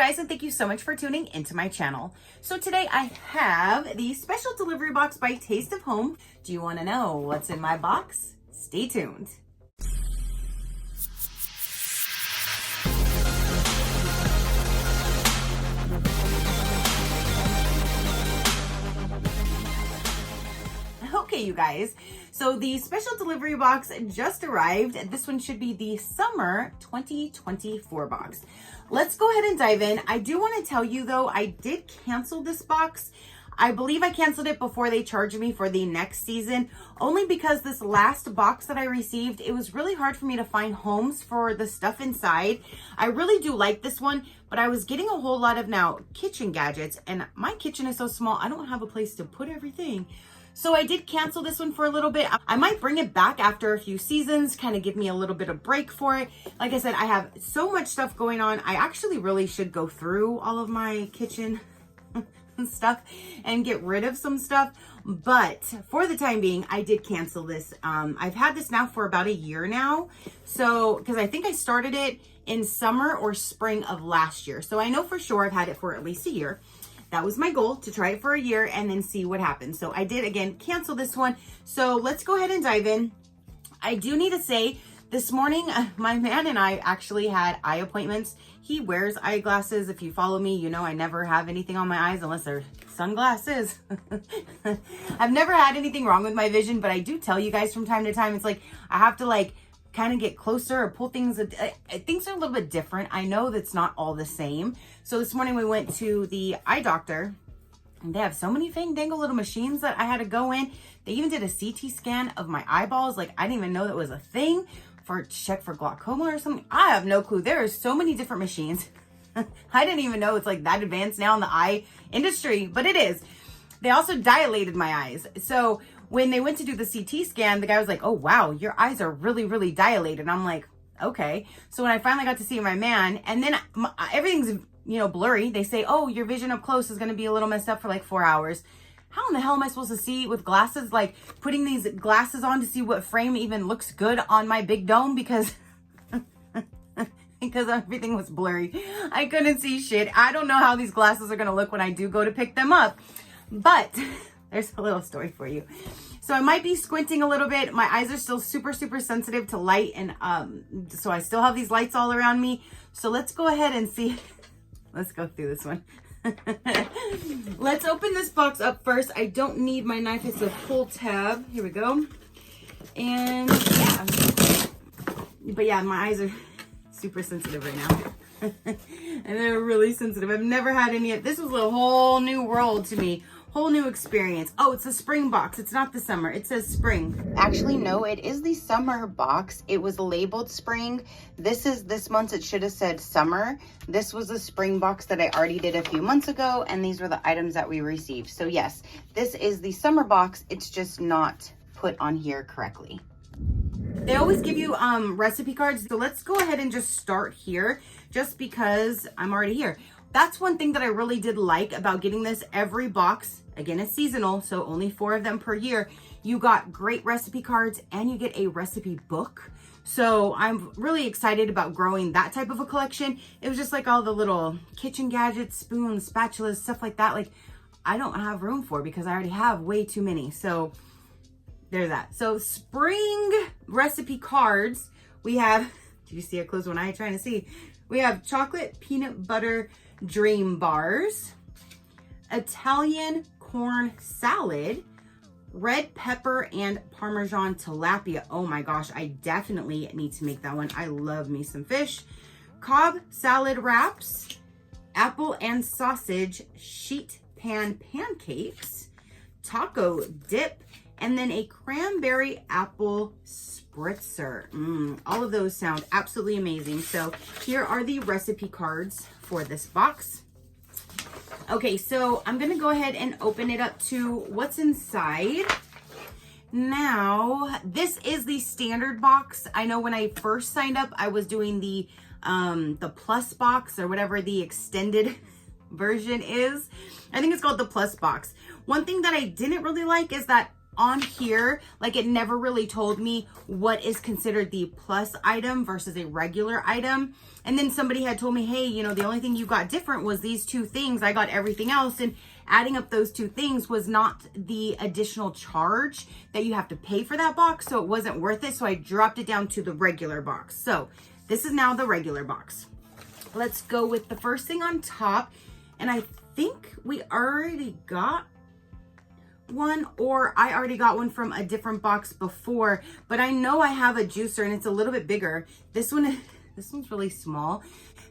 guys, and thank you so much for tuning into my channel. So today I have the special delivery box by Taste of Home. Do you want to know what's in my box? Stay tuned. Okay, you guys, so the special delivery box just arrived. This one should be the summer 2024 box. Let's go ahead and dive in. I do want to tell you though, I did cancel this box. I believe I canceled it before they charged me for the next season, only because this last box that I received, it was really hard for me to find homes for the stuff inside. I really do like this one, but I was getting a whole lot of now kitchen gadgets, and my kitchen is so small, I don't have a place to put everything. So I did cancel this one for a little bit. I might bring it back after a few seasons, kind of give me a little bit of break for it. Like I said, I have so much stuff going on. I actually really should go through all of my kitchen stuff and get rid of some stuff. But for the time being, I did cancel this. I've had this now for about a year now. So, because I think I started it in summer or spring of last year. So I know for sure I've had it for at least a year. That was my goal, to try it for a year and then see what happens. So I did, again, cancel this one. So let's go ahead and dive in. I do need to say, this morning, my man and I actually had eye appointments. He wears eyeglasses. If you follow me, you know I never have anything on my eyes unless they're sunglasses. I've never had anything wrong with my vision, but I do tell you guys from time to time, it's like I have to like kind of get closer or pull things. Things are a little bit different. I know that's not all the same. So this morning we went to the eye doctor, and they have so many fang dangle little machines that I had to go in. They even did a CT scan of my eyeballs. Like, I didn't even know that was a thing for check for glaucoma or something. I have no clue. There are so many different machines. I didn't even know it's like that advanced now in the eye industry, but it is. They also dilated my eyes. So when they went to do the CT scan, the guy was like, oh, wow, your eyes are really, really dilated. And I'm like, okay. So when I finally got to see my man, and then everything's, blurry. They say, oh, your vision up close is going to be a little messed up for like 4 hours. How in the hell am I supposed to see with glasses? Like putting these glasses on to see what frame even looks good on my big dome, because because everything was blurry. I couldn't see shit. I don't know how these glasses are going to look when I do go to pick them up. But there's a little story for you. So I might be squinting a little bit. My eyes are still super, super sensitive to light. And so I still have these lights all around me. So let's go ahead and see. Let's go through this one. Let's open this box up first. I don't need my knife. It's a pull tab. Here we go. And yeah. But yeah, my eyes are super sensitive right now. And they're really sensitive. I've never had any of this. Was a whole new world to me. Whole new experience. Oh, it's a spring box. It's not the summer. It says spring. Actually, no, it is the summer box. It was labeled spring. This month it should have said summer. This was a spring box that I already did a few months ago, and these were the items that we received. So yes, this is the summer box. It's just not put on here correctly. They always give you recipe cards. So let's go ahead and just start here, just because I'm already here. That's one thing that I really did like about getting this. Every box, again, is seasonal, so only 4 of them per year. You got great recipe cards and you get a recipe book. So I'm really excited about growing that type of a collection. It was just like all the little kitchen gadgets, spoons, spatulas, stuff like that. Like, I don't have room for because I already have way too many. So there's that. So spring recipe cards, we have, do you see a close one eye trying to see? We have chocolate peanut butter dream bars, Italian corn salad, red pepper and Parmesan tilapia. Oh my gosh, I definitely need to make that one. I love me some fish. Cobb salad wraps, apple and sausage sheet pan pancakes, taco dip, and then a cranberry apple spritzer. All of those sound absolutely amazing. So here are the recipe cards for this box. Okay, so I'm gonna go ahead and open it up to what's inside. Now, this is the standard box. I know when I first signed up, I was doing the plus box, or whatever the extended version is. I think it's called the plus box. One thing that I didn't really like is that on here, like it never really told me what is considered the plus item versus a regular item. And then somebody had told me, hey, you know, the only thing you got different was these two things. I got everything else. And adding up those two things was not the additional charge that you have to pay for that box. So it wasn't worth it. So I dropped it down to the regular box. So this is now the regular box. Let's go with the first thing on top. And I think we already got one, or I already got one from a different box before, but I know I have a juicer and it's a little bit bigger. This one's really small.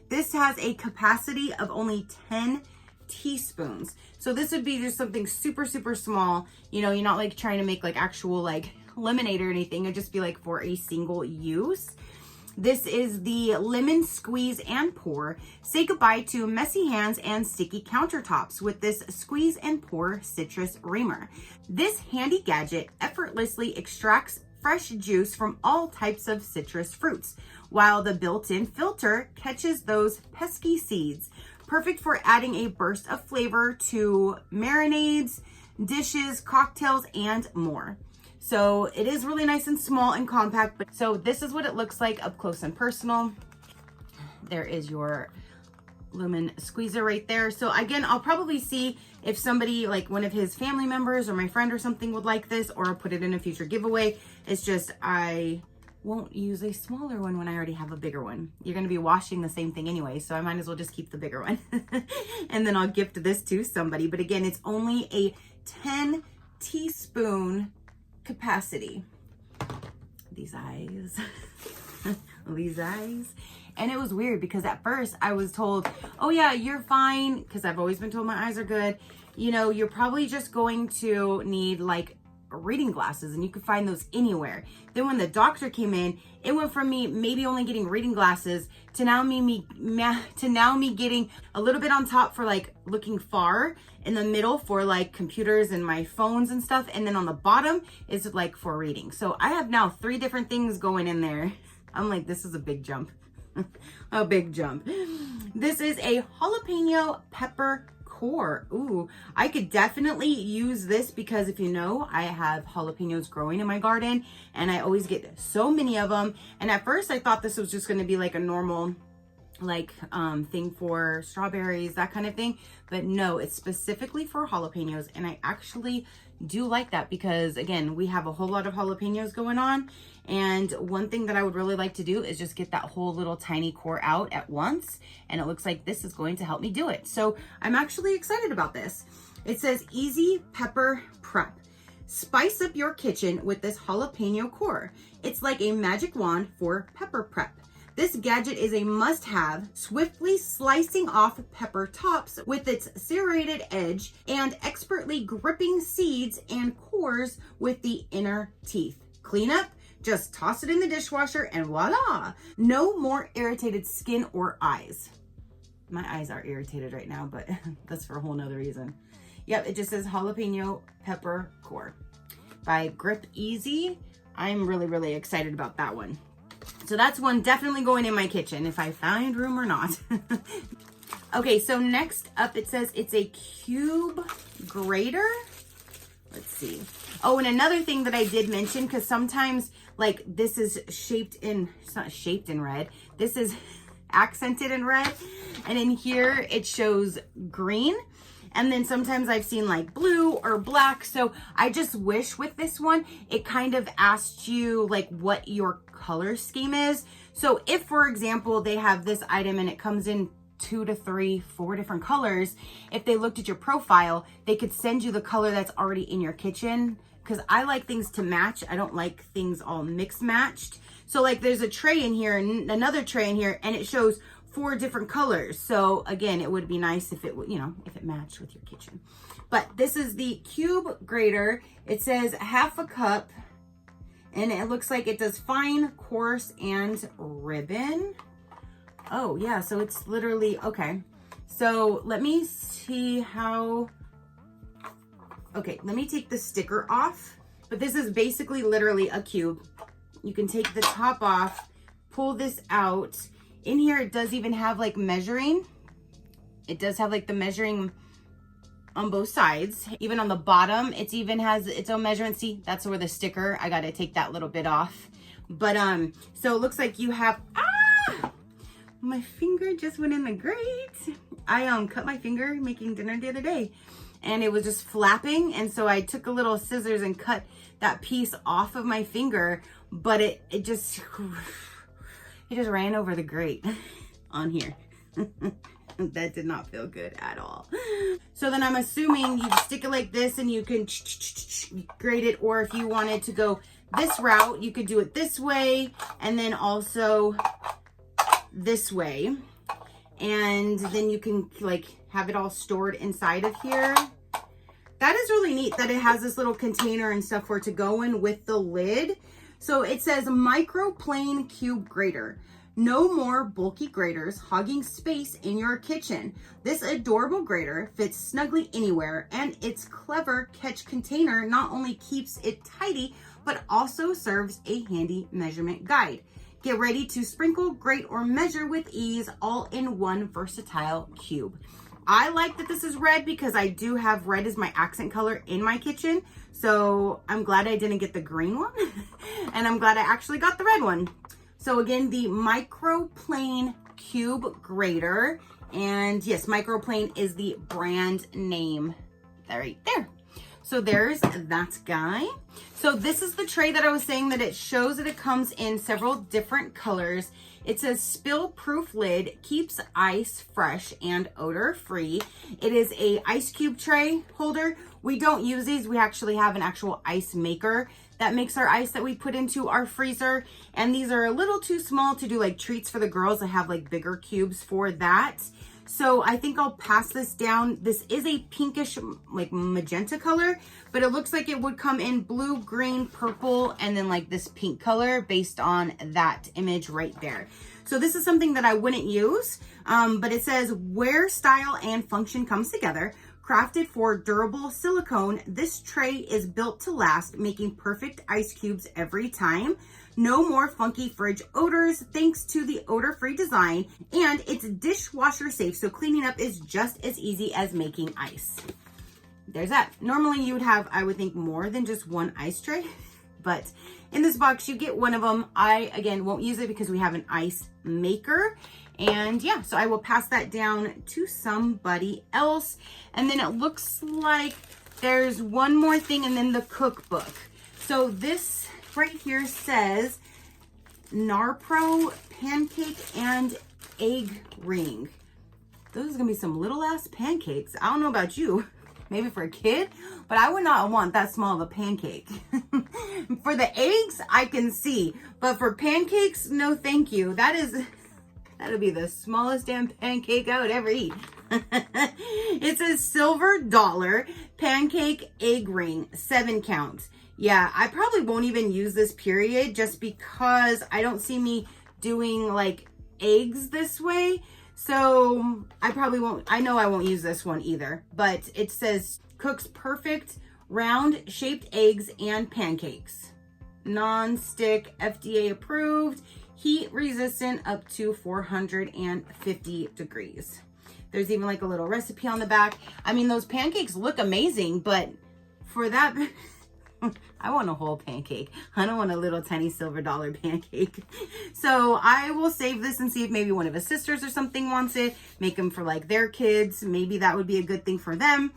This has a capacity of only 10 teaspoons. So this would be just something super, super small. You know, you're not like trying to make like actual like lemonade or anything. It'd just be like for a single use. This is the lemon squeeze and pour. Say goodbye to messy hands and sticky countertops with this squeeze and pour citrus reamer. This handy gadget effortlessly extracts fresh juice from all types of citrus fruits, while the built-in filter catches those pesky seeds. Perfect for adding a burst of flavor to marinades, dishes, cocktails, and more. So it is really nice and small and compact. But so this is what it looks like up close and personal. There is your lemon squeezer right there. So again, I'll probably see if somebody like one of his family members or my friend or something would like this, or I'll put it in a future giveaway. It's just I won't use a smaller one when I already have a bigger one. You're going to be washing the same thing anyway, so I might as well just keep the bigger one. And then I'll gift this to somebody. But again, it's only a 10 teaspoon capacity. These eyes. These eyes. And it was weird because at first I was told, oh yeah, you're fine, because I've always been told my eyes are good. You know, you're probably just going to need like reading glasses, and you could find those anywhere. Then when the doctor came in, it went from me maybe only getting reading glasses to now me getting a little bit on top for like looking far, in the middle for like computers and my phones and stuff, and then on the bottom is like for reading. So I have now 3 different things going in there. I'm like, this is a big jump. A big jump. This is a jalapeno pepper core. Ooh, I could definitely use this because if you know, I have jalapenos growing in my garden and I always get so many of them. And at first I thought this was just going to be like a normal like thing for strawberries, that kind of thing, but no, it's specifically for jalapenos. And I actually do like that because again, we have a whole lot of jalapenos going on, and one thing that I would really like to do is just get that whole little tiny core out at once, and it looks like this is going to help me do it. So I'm actually excited about this. It says easy pepper prep. Spice up your kitchen with this jalapeno core. It's like a magic wand for pepper prep. This gadget is a must-have, swiftly slicing off pepper tops with its serrated edge and expertly gripping seeds and cores with the inner teeth. Clean up, just toss it in the dishwasher and voila! No more irritated skin or eyes. My eyes are irritated right now, but that's for a whole nother reason. Yep, it just says jalapeno pepper core by Grip Easy. I'm really, really excited about that one. So that's one definitely going in my kitchen if I find room or not. Okay, so next up it says it's a cube grater. Let's see. Oh, and another thing that I did mention, because sometimes like this is shaped in, it's not shaped in red. This is accented in red. And in here it shows green. And then sometimes I've seen like blue or black. So I just wish with this one, it kind of asked you like what your color scheme is. So if, for example, they have this item and it comes in 2 to 3, 4 different colors, if they looked at your profile, they could send you the color that's already in your kitchen. Because I like things to match. I don't like things all mixed matched. So like there's a tray in here and another tray in here, and it shows 4 different colors. So again, it would be nice if it would, you know, if it matched with your kitchen. But this is the cube grater. It says 1/2 cup, and it looks like it does fine, coarse, and ribbon. Oh yeah, so it's literally, okay. So let me see how, okay, let me take the sticker off. But this is basically literally a cube. You can take the top off, pull this out. In here, it does even have like measuring. It does have like the measuring on both sides. Even on the bottom, it even has its own measurement. See, that's where the sticker, I got to take that little bit off. But so it looks like you have, my finger just went in the grate. I cut my finger making dinner the other day, and it was just flapping, and so I took a little scissors and cut that piece off of my finger, but it just ran over the grate on here. That did not feel good at all. So then I'm assuming you stick it like this and you can grate it, or if you wanted to go this route, you could do it this way and then also this way. And then you can like have it all stored inside of here. That is really neat that it has this little container and stuff for it to go in with the lid. So it says microplane cube grater. No more bulky graters hogging space in your kitchen. This adorable grater fits snugly anywhere, and its clever catch container not only keeps it tidy, but also serves a handy measurement guide. Get ready to sprinkle, grate, or measure with ease, all in one versatile cube. I like that this is red because I do have red as my accent color in my kitchen. So I'm glad I didn't get the green one and I'm glad I actually got the red one. So again, the microplane cube grater, and yes, microplane is the brand name right there. So there's that guy. So this is the tray that I was saying that it shows that it comes in several different colors. It says spill-proof lid, keeps ice fresh and odor-free. It is a ice cube tray holder. We don't use these. We actually have an actual ice maker that makes our ice that we put into our freezer. And these are a little too small to do like treats for the girls. I have like bigger cubes for that. So I think I'll pass this down. This is a pinkish, like magenta color, but it looks like it would come in blue, green, purple, and then like this pink color based on that image right there. So this is something that I wouldn't use, but it says where style and function comes together. Crafted for durable silicone, this tray is built to last, making perfect ice cubes every time. No more funky fridge odors thanks to the odor-free design, and it's dishwasher safe, so cleaning up is just as easy as making ice. There's that. Normally you would have, I would think, more than just one ice tray, but in this box you get one of them. I, again, won't use it because we have an ice maker. And yeah, so I will pass that down to somebody else. And then it looks like there's one more thing, and then the cookbook. So this right here says Narpro pancake and egg ring. Those are gonna be some little ass pancakes. I don't know about you, maybe for a kid, but I would not want that small of a pancake. For the eggs, I can see, but for pancakes, no thank you. That'll be the smallest damn pancake I would ever eat. It says silver dollar pancake egg ring, 7 count. Yeah, I probably won't even use this period just because I don't see me doing like eggs this way. So I probably won't, I know I won't use this one either, but it says cooks perfect round shaped eggs and pancakes. Non-stick, FDA approved. Heat resistant up to 450 degrees. There's even like a little recipe on the back. I mean, those pancakes look amazing, but for that, I want a whole pancake. I don't want a little tiny silver dollar pancake. So I will save this and see if maybe one of his sisters or something wants it. Make them for like their kids. Maybe that would be a good thing for them.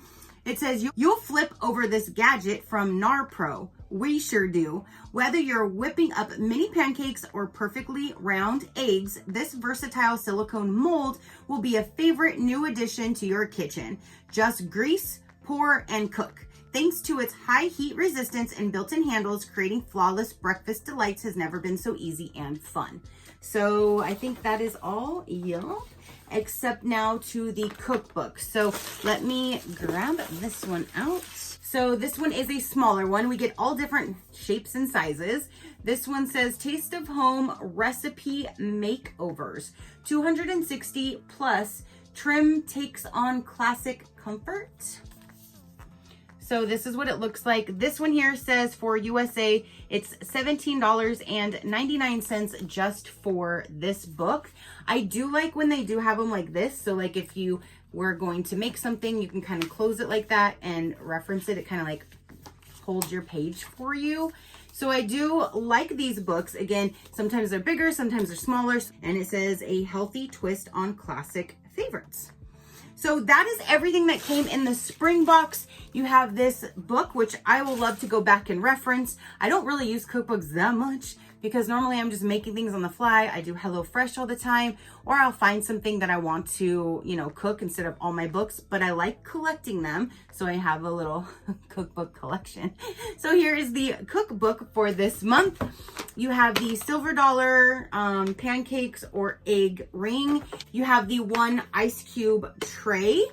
It says you'll flip over this gadget from Narpro. We sure do. Whether you're whipping up mini pancakes or perfectly round eggs, this versatile silicone mold will be a favorite new addition to your kitchen. Just grease, pour, and cook. Thanks to its high heat resistance and built-in handles, creating flawless breakfast delights has never been so easy and fun. So I think that is all, except now to the cookbook. So let me grab this one out. So this one is a smaller one. We get all different shapes and sizes. This one says Taste of Home Recipe Makeovers. 260 plus trim takes on classic comfort. So this is what it looks like. This one here says for USA, it's $17.99 just for this book. I do like when they do have them like this. So like if you were going to make something, you can kind of close it like that and reference it. It kind of like holds your page for you. So I do like these books. Again, sometimes they're bigger, sometimes they're smaller. And it says a healthy twist on classic favorites. So that is everything that came in the spring box. You have this book, which I will love to go back and reference. I don't really use cookbooks that much because normally I'm just making things on the fly. I do HelloFresh all the time, or I'll find something that I want to, you know, cook instead of all my books, but I like collecting them. So I have a little cookbook collection. So here is the cookbook for this month. You have the silver dollar pancakes or egg ring. You have the one ice cube tray.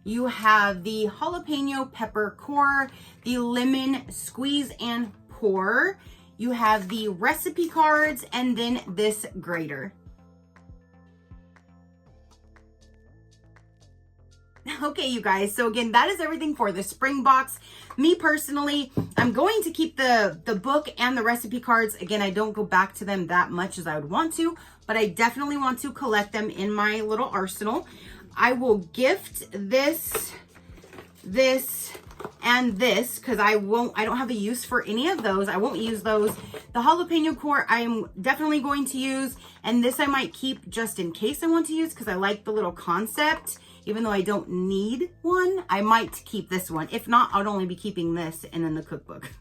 You have the jalapeno pepper core, the lemon squeeze and pour. You have the recipe cards, and then this grater. Okay, you guys, so again, that is everything for the spring box. Me personally, I'm going to keep the book and the recipe cards. Again, I don't go back to them that much as I would want to, but I definitely want to collect them in my little arsenal. I will gift this, and this, because I don't have a use for any of those. I won't use those. The jalapeno core I am definitely going to use, and this I might keep just in case I want to use because I like the little concept. Even though I don't need one, I might keep this one. If not, I'll only be keeping this and then the cookbook.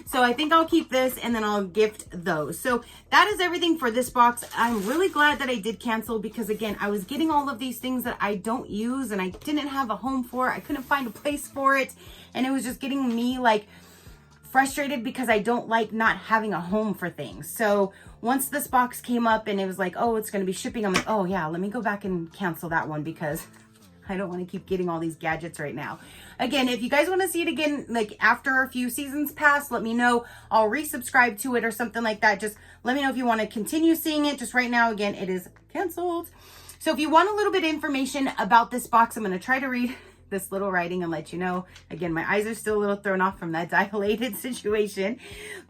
So I think I'll keep this and then I'll gift those. So that is everything for this box. I'm really glad that I did cancel because again, I was getting all of these things that I don't use and I didn't have a home for. I couldn't find a place for it. And it was just getting me like frustrated because I don't like not having a home for things. So once this box came up and it was like, oh, it's going to be shipping, I'm like, oh yeah, let me go back and cancel that one because I don't want to keep getting all these gadgets right now. Again, if you guys want to see it again, like after a few seasons pass, let me know. I'll resubscribe to it or something like that. Just let me know if you want to continue seeing it. Just right now, again, it is canceled. So if you want a little bit of information about this box, I'm going to try to read this little writing and let you know. Again, my eyes are still a little thrown off from that dilated situation.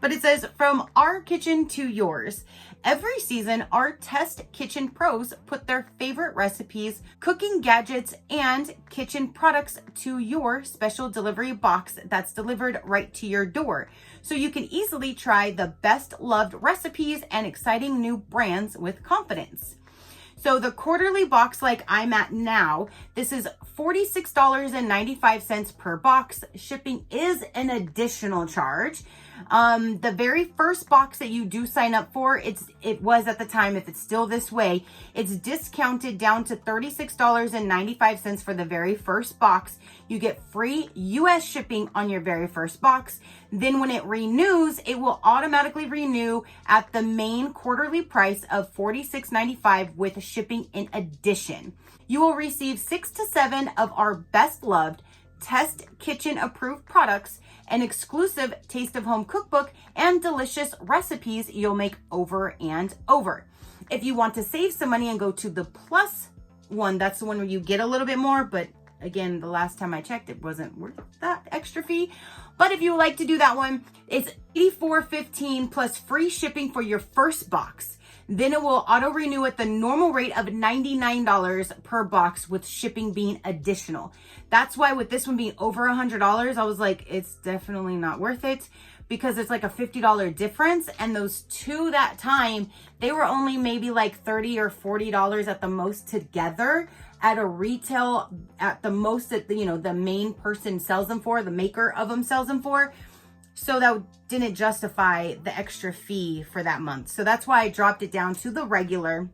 But it says, from our kitchen to yours. Every season, our test kitchen pros put their favorite recipes, cooking gadgets, and kitchen products to your special delivery box that's delivered right to your door. So you can easily try the best loved recipes and exciting new brands with confidence. So the quarterly box like I'm at now, this is $46.95 per box. Shipping is an additional charge. The very first box that you do sign up for, it was at the time, if it's still this way, it's discounted down to $36.95 for the very first box. You get free US shipping on your very first box. Then when it renews, it will automatically renew at the main quarterly price of $46.95 with shipping in addition. You will receive 6 to 7 of our best loved test kitchen approved products, an exclusive Taste of Home cookbook, and delicious recipes you'll make over and over. If you want to save some money and go to the plus one, that's the one where you get a little bit more, but again, the last time I checked, it wasn't worth that extra fee. But if you would like to do that one, it's $84.15 plus free shipping for your first box. Then it will auto renew at the normal rate of $99 per box with shipping being additional. That's why with this one being over $100, I was like, it's definitely not worth it because it's like a $50 difference. And those two that time, they were only maybe like $30 or $40 at the most together at a retail, at the most that, you know, the main person sells them for, the maker of them sells them for. So that didn't justify the extra fee for that month. So that's why I dropped it down to the regular,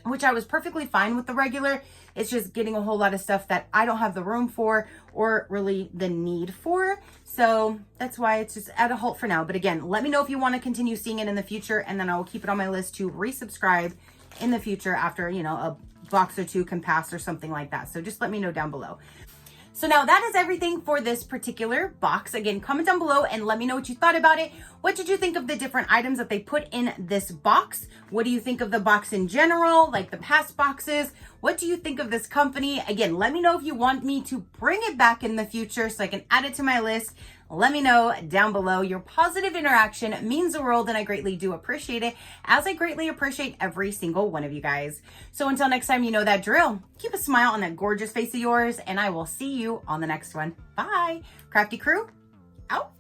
which I was perfectly fine with the regular. It's just getting a whole lot of stuff that I don't have the room for or really the need for. So that's why it's just at a halt for now. But again, let me know if you want to continue seeing it in the future, and then I will keep it on my list to resubscribe in the future after, you know, a box or two can pass or something like that. So just let me know down below. So now that is everything for this particular box. Again, comment down below and let me know what you thought about it. What did you think of the different items that they put in this box? What do you think of the box in general, like the past boxes? What do you think of this company? Again, let me know if you want me to bring it back in the future so I can add it to my list. Let me know down below. Your positive interaction means the world and I greatly do appreciate it, as I greatly appreciate every single one of you guys. So until next time, you know that drill. Keep a smile on that gorgeous face of yours and I will see you on the next one. Bye. Crafty crew, out.